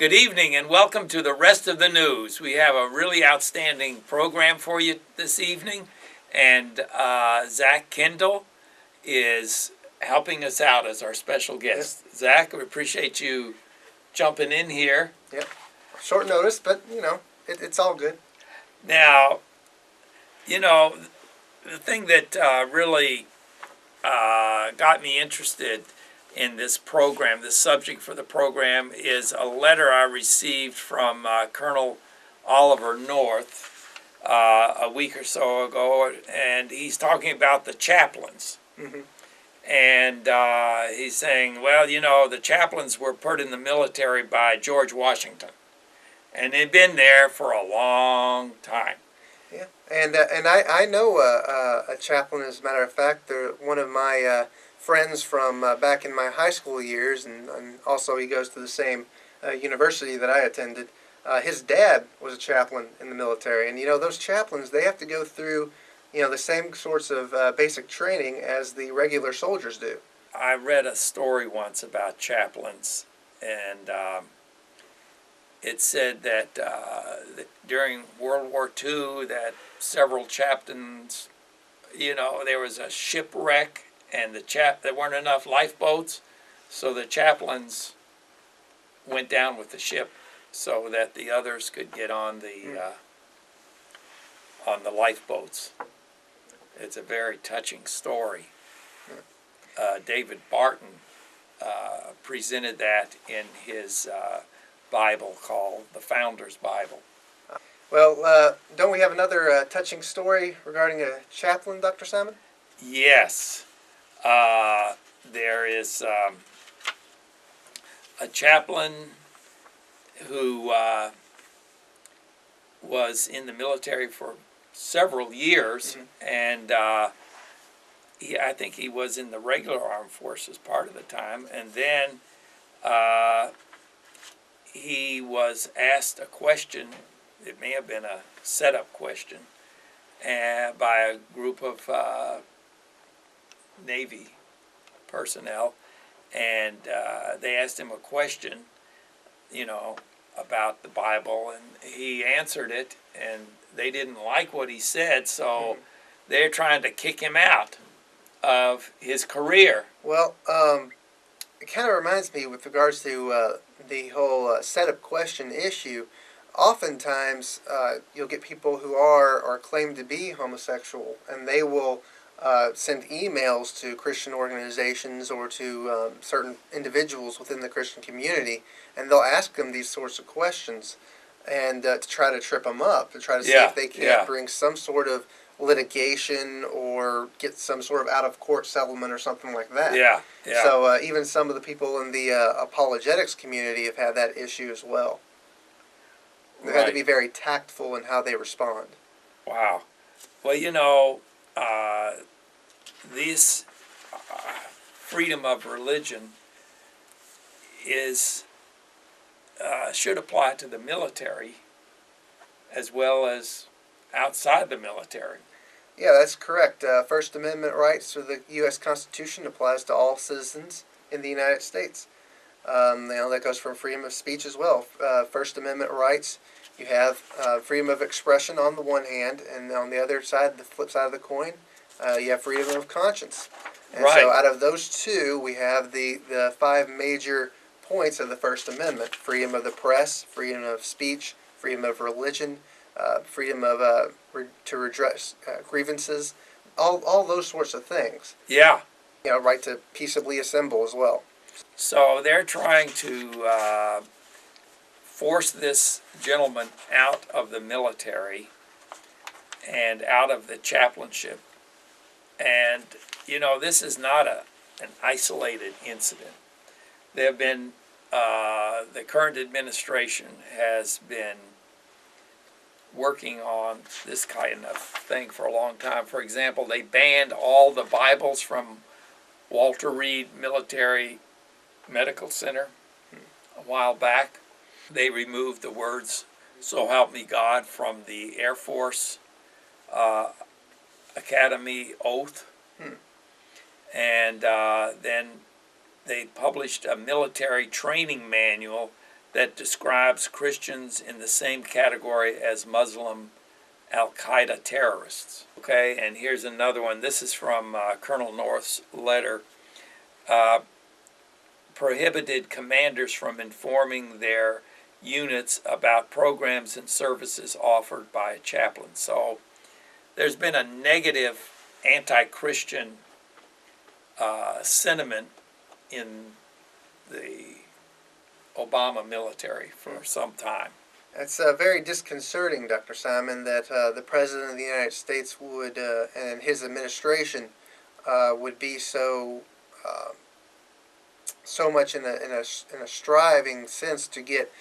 Good evening and welcome to the rest of the news. We have a really outstanding program for you this evening, and Zach Kendall is helping us out as our special guest. Yep. Zach, we appreciate you jumping in here. Yep. Short notice, but it's all good. Now, the thing that really got me interested in this program, this subject for the program, is a letter I received from Colonel Oliver North a week or so ago, and he's talking about the chaplains. Mm-hmm. And he's saying, well, the chaplains were put in the military by George Washington, and they've been there for a long time. Yeah, and I know a chaplain, as a matter of fact. They're one of my friends from back in my high school years, and also he goes to the same university that I attended. His dad was a chaplain in the military, and those chaplains, they have to go through the same sorts of basic training as the regular soldiers do. I read a story once about chaplains, and it said that during World War II that several chaplains, there was a shipwreck, and there weren't enough lifeboats, so the chaplains went down with the ship so that the others could get on the lifeboats. It's a very touching story. David Barton presented that in his Bible called the Founder's Bible. Well, don't we have another touching story regarding a chaplain, Dr. Simon? Yes. There is a chaplain who was in the military for several years, mm-hmm. and I think he was in the regular armed forces part of the time, and then he was asked a question. It may have been a setup question by a group of Navy personnel, and they asked him a question, about the Bible, and he answered it, and they didn't like what he said, so mm-hmm. they're trying to kick him out of his career. Well, it kind of reminds me with regards to the whole setup question issue. Oftentimes, you'll get people who are claimed to be homosexual, and they will send emails to Christian organizations or to certain individuals within the Christian community, and they'll ask them these sorts of questions, and to try to trip them up, to try to see if they can't bring some sort of litigation or get some sort of out-of-court settlement or something like that. Yeah. So even some of the people in the apologetics community have had that issue as well. They have to be very tactful in how they respond. Wow. Well, this freedom of religion should apply to the military as well as outside the military. Yeah, that's correct. First Amendment rights of the U.S. Constitution applies to all citizens in the United States. That goes from freedom of speech as well. First Amendment rights, you have freedom of expression on the one hand, and on the other side, the flip side of the coin, you have freedom of conscience. And right. So out of those two, we have the five major points of the First Amendment: freedom of the press, freedom of speech, freedom of religion, freedom of to redress grievances, all those sorts of things. Yeah. Right to peaceably assemble as well. So they're trying to force this gentleman out of the military and out of the chaplainship. And, this is not an isolated incident. There have been, the current administration has been working on this kind of thing for a long time. For example, they banned all the Bibles from Walter Reed Military Medical Center a while back. They removed the words "So help me God" from the Air Force Academy oath. And then they published a military training manual that describes Christians in the same category as Muslim Al-Qaeda terrorists. Okay, and here's another one. This is from Colonel North's letter. Prohibited commanders from informing their units about programs and services offered by a chaplain. So there's been a negative anti-Christian sentiment in the Obama military for some time. It's very disconcerting, Dr. Simon, that the President of the United States would, and his administration, would be so much in a striving sense to get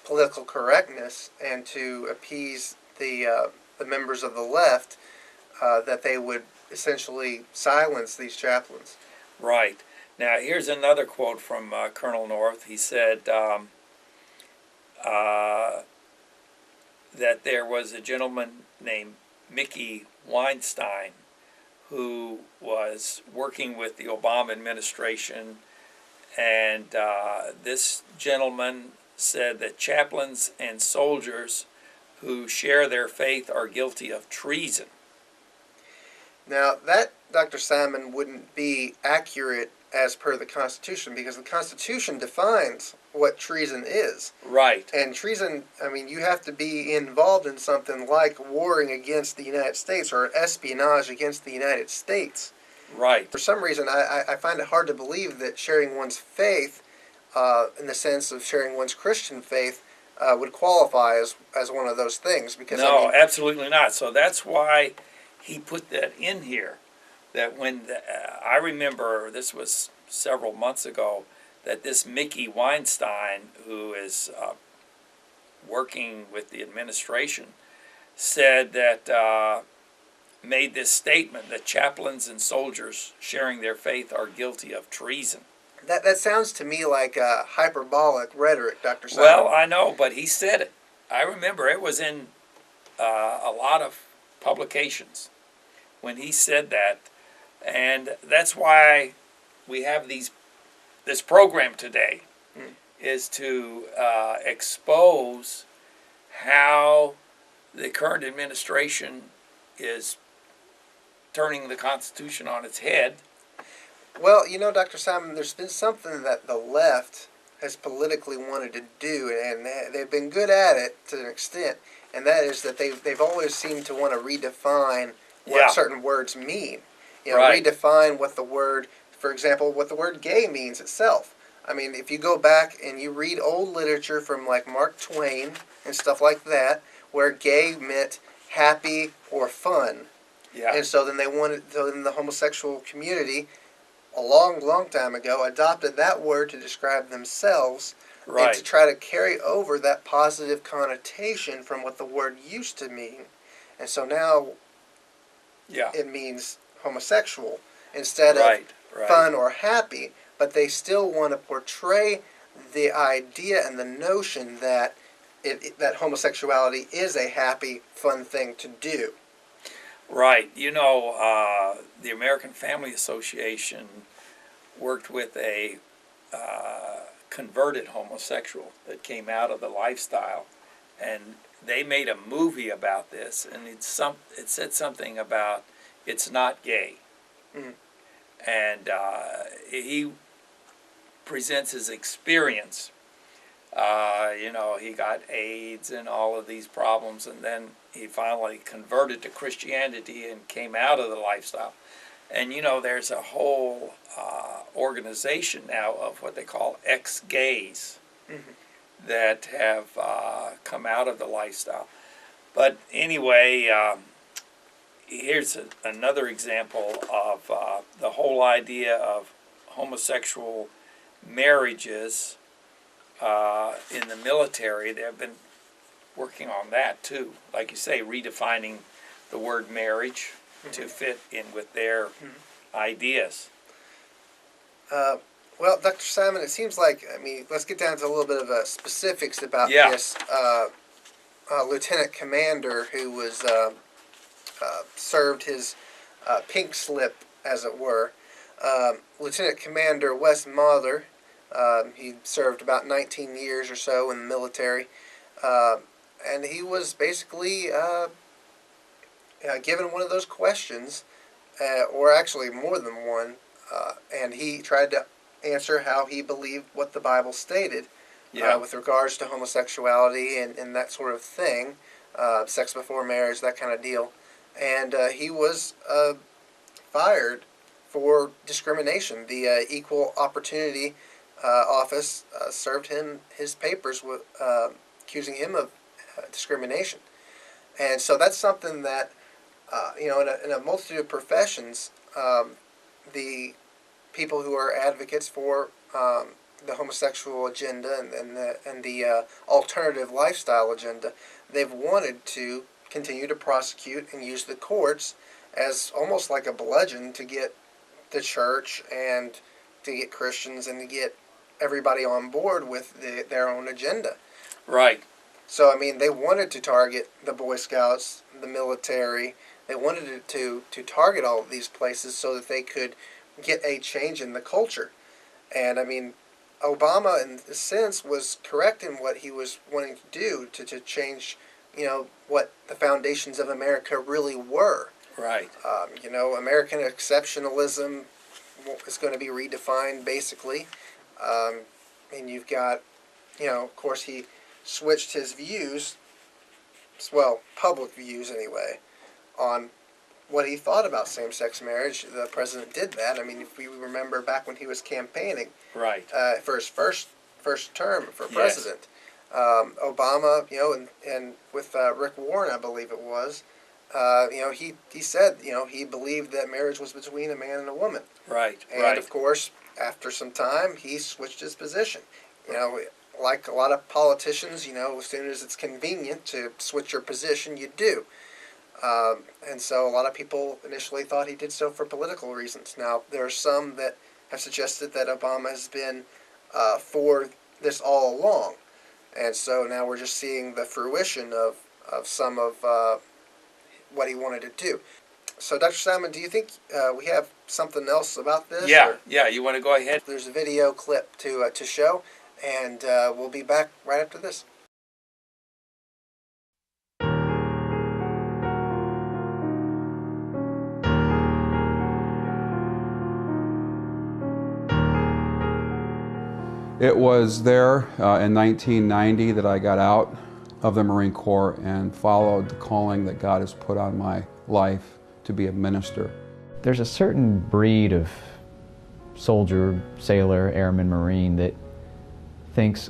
political correctness and to appease the members of the left, that they would essentially silence these chaplains. Right. Now, here's another quote from Colonel North. He said that there was a gentleman named Mickey Weinstein who was working with the Obama administration, and this gentleman said that chaplains and soldiers who share their faith are guilty of treason. Now, that, Dr. Simon, wouldn't be accurate as per the Constitution, because the Constitution defines what treason is. Right. And treason, I mean, you have to be involved in something like warring against the United States or espionage against the United States. Right. For some reason, I find it hard to believe that sharing one's faith, in the sense of sharing one's Christian faith, would qualify as one of those things. Because no, I mean, absolutely not. So that's why he put that in here. That when I remember, this was several months ago, that this Mickey Weinstein, who is working with the administration, said that, made this statement that chaplains and soldiers sharing their faith are guilty of treason. that sounds to me like hyperbolic rhetoric, Dr. Simon. Well, I know, but he said it. I remember it was in a lot of publications when he said that. And that's why we have this program today, is to expose how the current administration is turning the Constitution on its head. Well, you know, Dr. Simon, there's been something that the left has politically wanted to do, and they've been good at it to an extent, and that is that they've always seemed to want to redefine what certain words mean. You know, right. Redefine what the word, for example, what the word gay means itself. I mean, if you go back and you read old literature from like Mark Twain and stuff like that, where gay meant happy or fun. Yeah. And so then the homosexual community, a long time ago, adopted that word to describe themselves, Right. and to try to carry over that positive connotation from what the word used to mean. And so now it means homosexual instead of fun or happy, but they still want to portray the idea and the notion that that homosexuality is a happy, fun thing to do. Right. You know, the American Family Association worked with a converted homosexual that came out of the lifestyle, and they made a movie about this, and it said something about it's not gay. Mm. And he presents his experience. You know, he got AIDS and all of these problems, and then he finally converted to Christianity and came out of the lifestyle. And, you know, there's a whole organization now of what they call ex-gays that have come out of the lifestyle. But anyway, here's another example of the whole idea of homosexual marriages in the military. They've been working on that too. Like you say, redefining the word marriage to fit in with their ideas. Well, Dr. Simon, it seems like, I mean, let's get down to a little bit of specifics about this lieutenant commander who was served his pink slip, as it were. Lieutenant Commander Wes Mather He served about 19 years or so in the military. And he was basically given one of those questions, or actually more than one, and he tried to answer how he believed what the Bible stated with regards to homosexuality and that sort of thing, sex before marriage, that kind of deal. And he was fired for discrimination. The Equal Opportunity Office served him his papers with, accusing him of discrimination. And so that's something that, in a multitude of professions, the people who are advocates for the homosexual agenda and the alternative lifestyle agenda, they've wanted to continue to prosecute and use the courts as almost like a bludgeon to get the church and to get Christians and to get everybody on board with their own agenda. Right. So, I mean, they wanted to target the Boy Scouts, the military. They wanted to target all of these places so that they could get a change in the culture. And, I mean, Obama, in a sense, was correct in what he was wanting to do to change, what the foundations of America really were. Right. American exceptionalism is going to be redefined, basically. And you've got, of course, he switched his views, well, public views anyway, on what he thought about same-sex marriage. The president did that. I mean, if we remember back when he was campaigning for his first term for president, Obama, and with Rick Warren, I believe it was, he said, he believed that marriage was between a man and a woman. Right. And of course, after some time, he switched his position. Like a lot of politicians, as soon as it's convenient to switch your position, you do. And so a lot of people initially thought he did so for political reasons. Now, there are some that have suggested that Obama has been for this all along. And so now we're just seeing the fruition of some of what he wanted to do. So, Dr. Simon, do you think we have something else about this? Yeah, you want to go ahead? There's a video clip to show, and we'll be back right after this. It was there in 1990 that I got out of the Marine Corps and followed the calling that God has put on my life to be a minister. There's a certain breed of soldier, sailor, airman, Marine that thinks,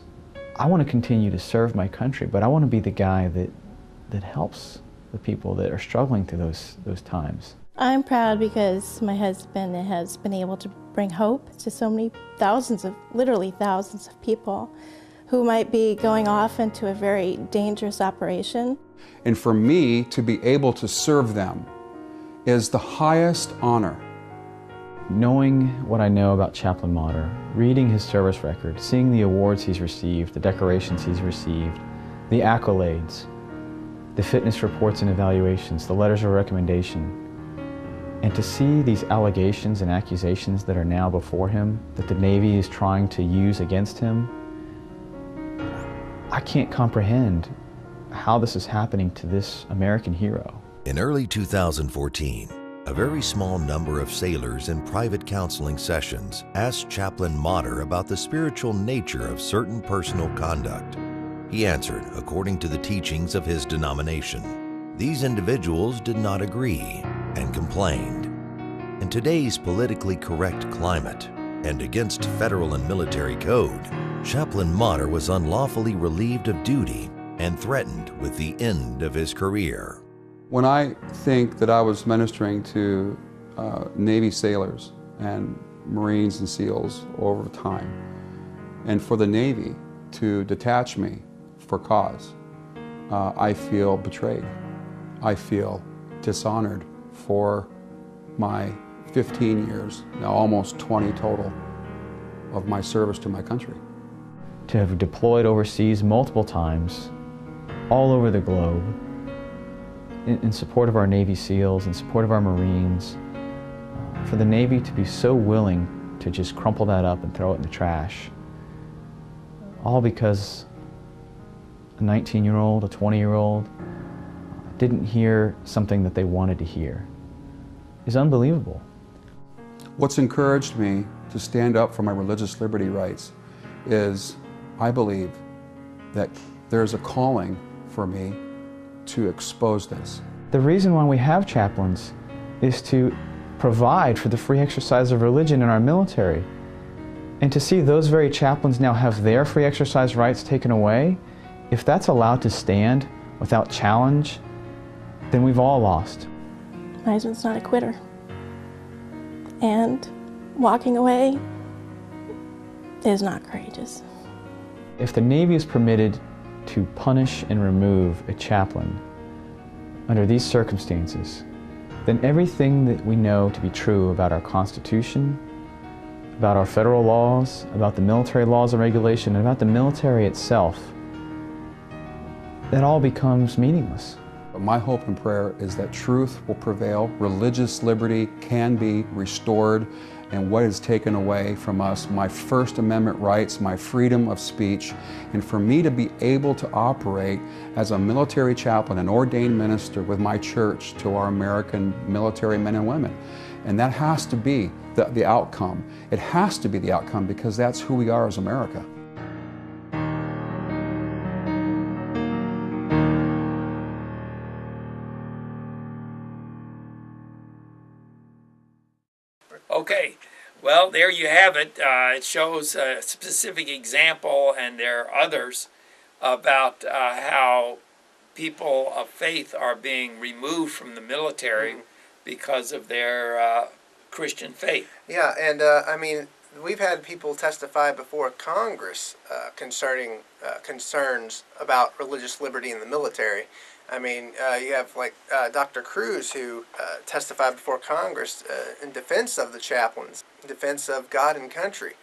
I want to continue to serve my country, but I want to be the guy that helps the people that are struggling through those times. I'm proud because my husband has been able to bring hope to so many literally thousands of people who might be going off into a very dangerous operation. And for me to be able to serve them is the highest honor. Knowing what I know about Chaplain Motter, reading his service record, seeing the awards he's received, the decorations he's received, the accolades, the fitness reports and evaluations, the letters of recommendation, and to see these allegations and accusations that are now before him, that the Navy is trying to use against him, I can't comprehend how this is happening to this American hero. In early 2014, a very small number of sailors in private counseling sessions asked Chaplain Motter about the spiritual nature of certain personal conduct. He answered according to the teachings of his denomination. These individuals did not agree and complained. In today's politically correct climate and against federal and military code, Chaplain Motter was unlawfully relieved of duty and threatened with the end of his career. When I think that I was ministering to Navy sailors and Marines and SEALs over time, and for the Navy to detach me for cause, I feel betrayed. I feel dishonored for my 15 years, now almost 20 total, of my service to my country. To have deployed overseas multiple times, all over the globe, in support of our Navy SEALs, in support of our Marines, for the Navy to be so willing to just crumple that up and throw it in the trash all because a 19-year-old, a 20-year-old didn't hear something that they wanted to hear, is unbelievable. What's encouraged me to stand up for my religious liberty rights is I believe that there's a calling for me to expose this. The reason why we have chaplains is to provide for the free exercise of religion in our military. And to see those very chaplains now have their free exercise rights taken away, if that's allowed to stand without challenge, then we've all lost. My husband's not a quitter. And walking away is not courageous. If the Navy is permitted to punish and remove a chaplain under these circumstances, then everything that we know to be true about our Constitution, about our federal laws, about the military laws and regulation, and about the military itself, that all becomes meaningless. My hope and prayer is that truth will prevail, religious liberty can be restored, and what is taken away from us, my First Amendment rights, my freedom of speech, and for me to be able to operate as a military chaplain, an ordained minister with my church to our American military men and women. And that has to be the outcome. It has to be the outcome because that's who we are as America. Okay, well, there you have it. It shows a specific example, and there are others, about how people of faith are being removed from the military because of their Christian faith. Yeah, and I mean, we've had people testify before Congress concerning concerns about religious liberty in the military. I mean, you have like Dr. Cruz, who testified before Congress in defense of the chaplains, in defense of God and country.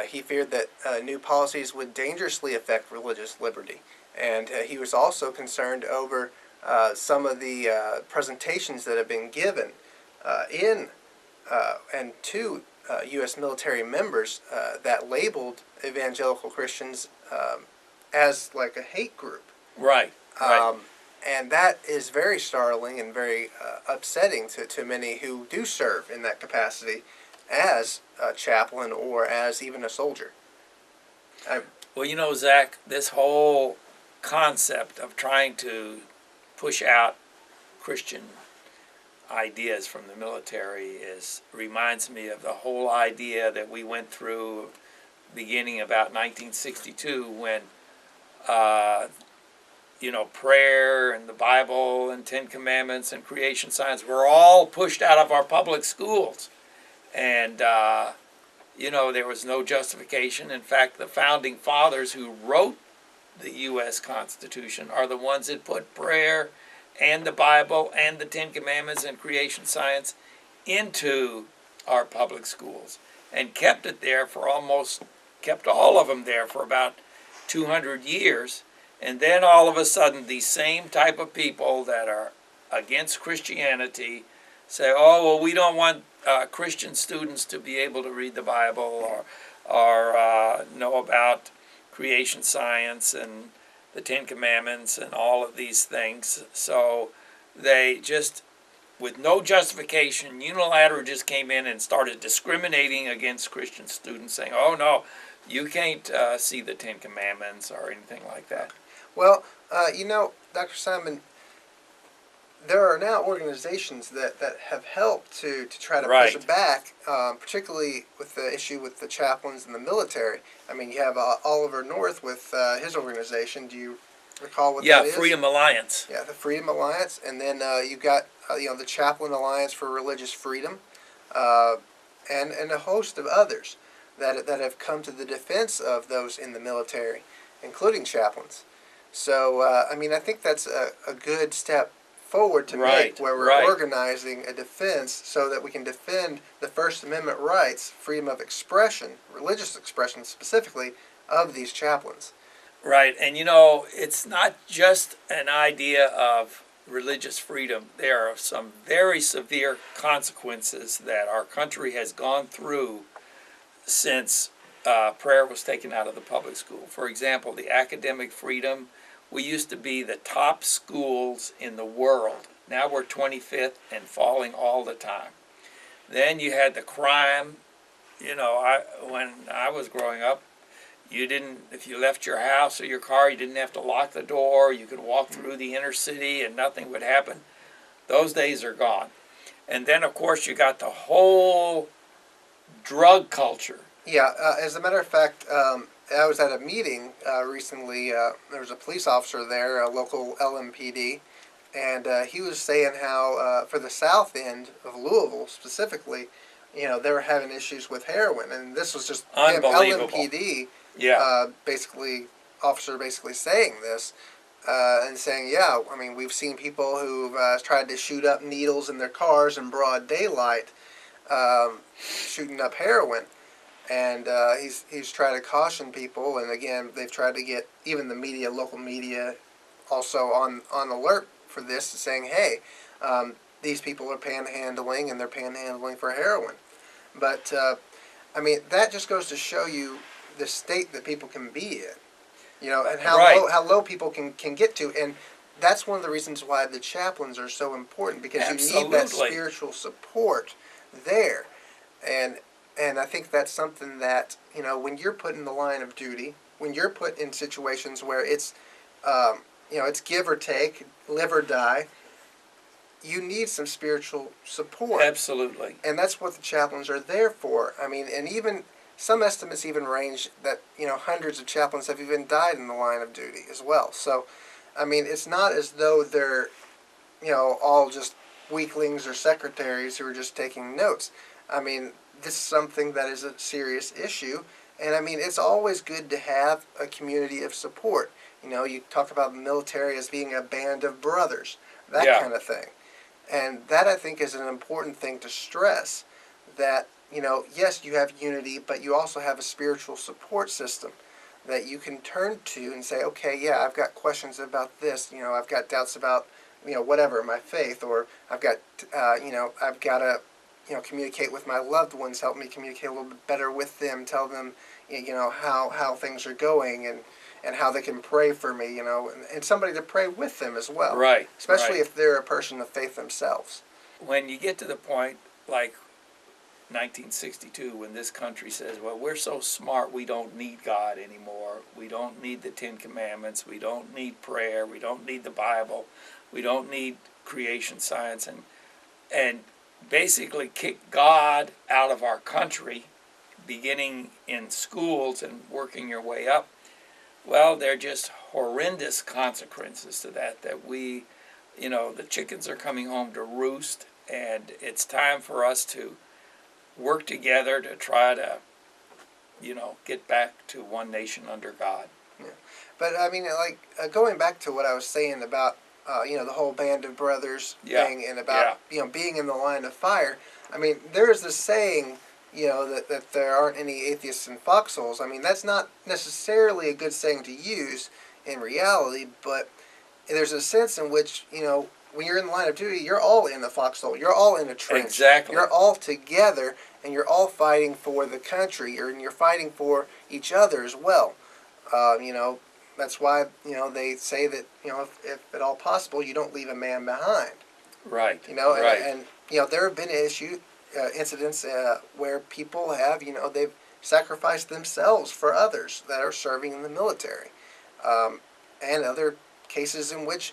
He feared that new policies would dangerously affect religious liberty. And he was also concerned over some of the presentations that have been given and to U.S. military members that labeled evangelical Christians as like a hate group. Right, right. And that is very startling and very upsetting to many who do serve in that capacity as a chaplain or as even a soldier. Well, you know, Zach, this whole concept of trying to push out Christian ideas from the military reminds me of the whole idea that we went through beginning about 1962 when you know, prayer and the Bible and Ten Commandments and creation science were all pushed out of our public schools. And, you know, there was no justification. In fact, the founding fathers who wrote the U.S. Constitution are the ones that put prayer and the Bible and the Ten Commandments and creation science into our public schools and kept it there for kept all of them there for about 200 years. And then all of a sudden, these same type of people that are against Christianity say, oh, well, we don't want Christian students to be able to read the Bible or know about creation science and the Ten Commandments and all of these things. So they just, with no justification, unilaterally just came in and started discriminating against Christian students, saying, oh, no, you can't see the Ten Commandments or anything like that. Well, you know, Dr. Simon, there are now organizations that have helped to try to push it back, particularly with the issue with the chaplains in the military. I mean, you have Oliver North with his organization. Do you recall what that is? Yeah, Freedom Alliance. Yeah, the Freedom Alliance. And then you've got, you know, the Chaplain Alliance for Religious Freedom, and a host of others that have come to the defense of those in the military, including chaplains. So, I mean, I think that's a good step forward to make, where we're organizing a defense so that we can defend the First Amendment rights, freedom of expression, religious expression specifically, of these chaplains. Right, and you know, it's not just an idea of religious freedom. There are some very severe consequences that our country has gone through since prayer was taken out of the public school. For example, the academic freedom, we used to be the top schools in the world. Now we're 25th and falling all the time. Then you had the crime. You know, when I was growing up, you didn't, if you left your house or your car, you didn't have to lock the door. You could walk through the inner city and nothing would happen. Those days are gone. And then, of course, you got the whole drug culture. Yeah, as a matter of fact, I was at a meeting recently. There was a police officer there, a local LMPD, and he was saying how for the south end of Louisville specifically, you know, they were having issues with heroin, and this was just him, Unbelievable. LMPD, Yeah. basically, officer basically saying this, and saying, yeah, I mean, we've seen people who've tried to shoot up needles in their cars in broad daylight, shooting up heroin. And he's trying to caution people, and again, they've tried to get even the media, local media, also on alert for this, saying, hey, these people are panhandling, and they're panhandling for heroin. But, I mean, that just goes to show you the state that people can be in, you know, and how low people can get to. And that's one of the reasons why the chaplains are so important, because you need that spiritual support there. And I think that's something that, you know, when you're put in the line of duty, when you're put in situations where it's, you know, it's give or take, live or die, you need some spiritual support. Absolutely. And that's what the chaplains are there for. I mean, and even some estimates even range that, you know, hundreds of chaplains have even died in the line of duty as well. So, I mean, it's not as though they're, you know, all just weaklings or secretaries who are just taking notes. I mean, this is something that is a serious issue, and I mean, it's always good to have a community of support. You know, you talk about the military as being a band of brothers, that kind of thing. And that, I think, is an important thing to stress, that, you know, yes, you have unity, but you also have a spiritual support system that you can turn to and say, okay, yeah, I've got questions about this, you know, I've got doubts about, you know, whatever, my faith, or I've got, you know, I've got to, you know, communicate with my loved ones, help me communicate a little bit better with them, tell them, you know, how things are going, and how they can pray for me, you know, and somebody to pray with them as well. Right. Especially if they're a person of faith themselves. When you get to the point like 1962, when this country says, well, we're so smart, we don't need God anymore. We don't need the Ten Commandments. We don't need prayer. We don't need the Bible. We don't need creation science. And basically kick God out of our country, beginning in schools and working your way up. Well, there are just horrendous consequences to that we, you know, the chickens are coming home to roost, and it's time for us to work together to try to, you know, get back to one nation under God. Yeah. But, I mean, like, going back to what I was saying about, you know, the whole band of brothers thing, and about, you know, being in the line of fire, I mean, there's this saying, you know, that there aren't any atheists in foxholes. I mean, that's not necessarily a good saying to use in reality, but there's a sense in which, you know, when you're in the line of duty, you're all in a foxhole. You're all in a trench. Exactly. You're all together, and you're all fighting for the country, and you're fighting for each other as well. You know, that's why, you know, they say that, you know, if at all possible, you don't leave a man behind. Right. You know, right. and you know, there have been incidents where people have, you know, they've sacrificed themselves for others that are serving in the military, and other cases in which,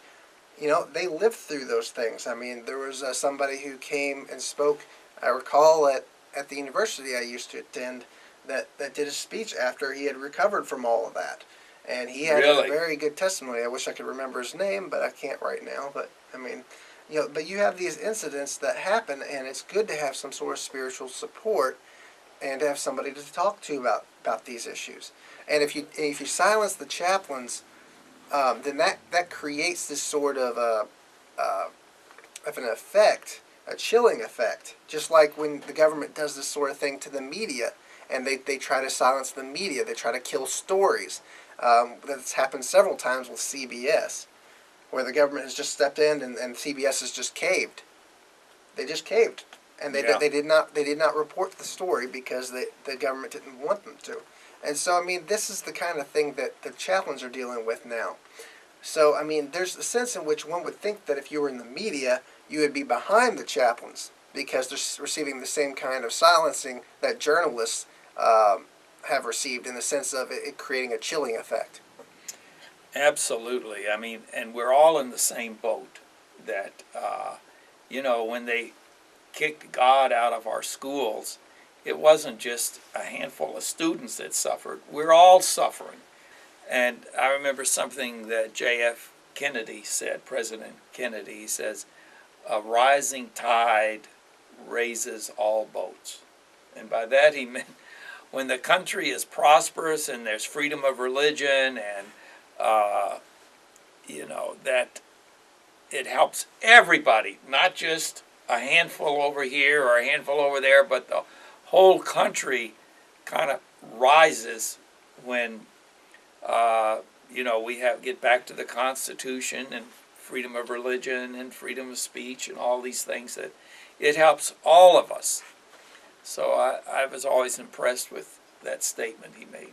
you know, they lived through those things. I mean, there was somebody who came and spoke, I recall, at the university I used to attend, that did a speech after he had recovered from all of that. And he had a very good testimony. I wish I could remember his name, but I can't right now. But, I mean, you know, but you have these incidents that happen, and it's good to have some sort of spiritual support and to have somebody to talk to about these issues. And if you silence the chaplains, then that creates this sort of an effect, a chilling effect, just like when the government does this sort of thing to the media, and they try to silence the media, they try to kill stories. That's happened several times with CBS, where the government has just stepped in and CBS has just caved. They just caved, and they did not report the story because the government didn't want them to. And so, I mean, this is the kind of thing that the chaplains are dealing with now. So, I mean, there's a sense in which one would think that if you were in the media, you would be behind the chaplains because they're receiving the same kind of silencing that journalists have received, in the sense of it creating a chilling effect. Absolutely. I mean, and we're all in the same boat that, when they kicked God out of our schools, it wasn't just a handful of students that suffered. We're all suffering. And I remember something that J.F. Kennedy said, President Kennedy. He says, a rising tide raises all boats. And by that he meant when the country is prosperous and there's freedom of religion and, that it helps everybody, not just a handful over here or a handful over there, but the whole country kind of rises when we get back to the Constitution and freedom of religion and freedom of speech and all these things, that it helps all of us. So I was always impressed with that statement he made.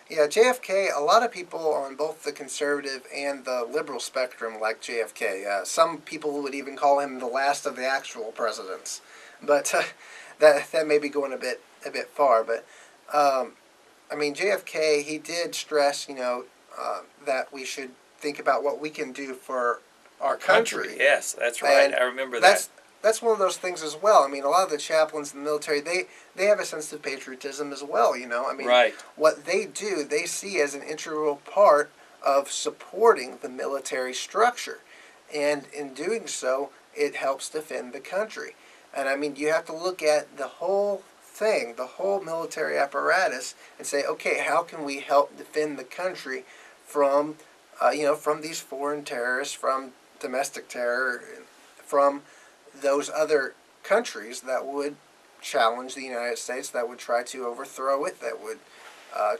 Yeah, JFK, a lot of people on both the conservative and the liberal spectrum like JFK. Some people would even call him the last of the actual presidents. But that may be going a bit far. But, I mean, JFK, he did stress, that we should think about what we can do for our country. Yes, that's right. And I remember that. That's one of those things as well. I mean, a lot of the chaplains in the military, they have a sense of patriotism as well, I mean, right. What they do, they see as an integral part of supporting the military structure. And in doing so, it helps defend the country. And I mean, you have to look at the whole thing, the whole military apparatus, and say, okay, how can we help defend the country from, from these foreign terrorists, from domestic terror, from those other countries that would challenge the United States, that would try to overthrow it, that would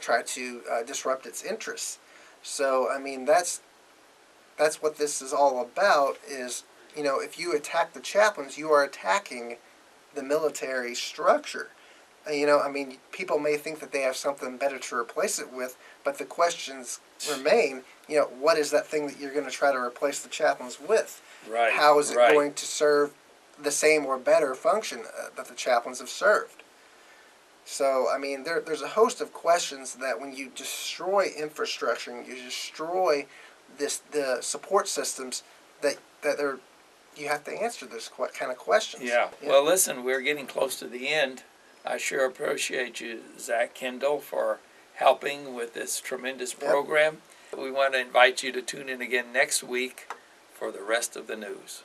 try to disrupt its interests. So, I mean, that's what this is all about, is, if you attack the chaplains, you are attacking the military structure. I mean, people may think that they have something better to replace it with, but the questions remain, what is that thing that you're going to try to replace the chaplains with? Right. How is it going to serve the same or better function that the chaplains have served? So, I mean, there's a host of questions that when you destroy infrastructure and you destroy the support systems, that you have to answer this kind of questions. Yeah. Well, listen, we're getting close to the end. I sure appreciate you, Zach Kendall, for helping with this tremendous program. We want to invite you to tune in again next week for the rest of the news.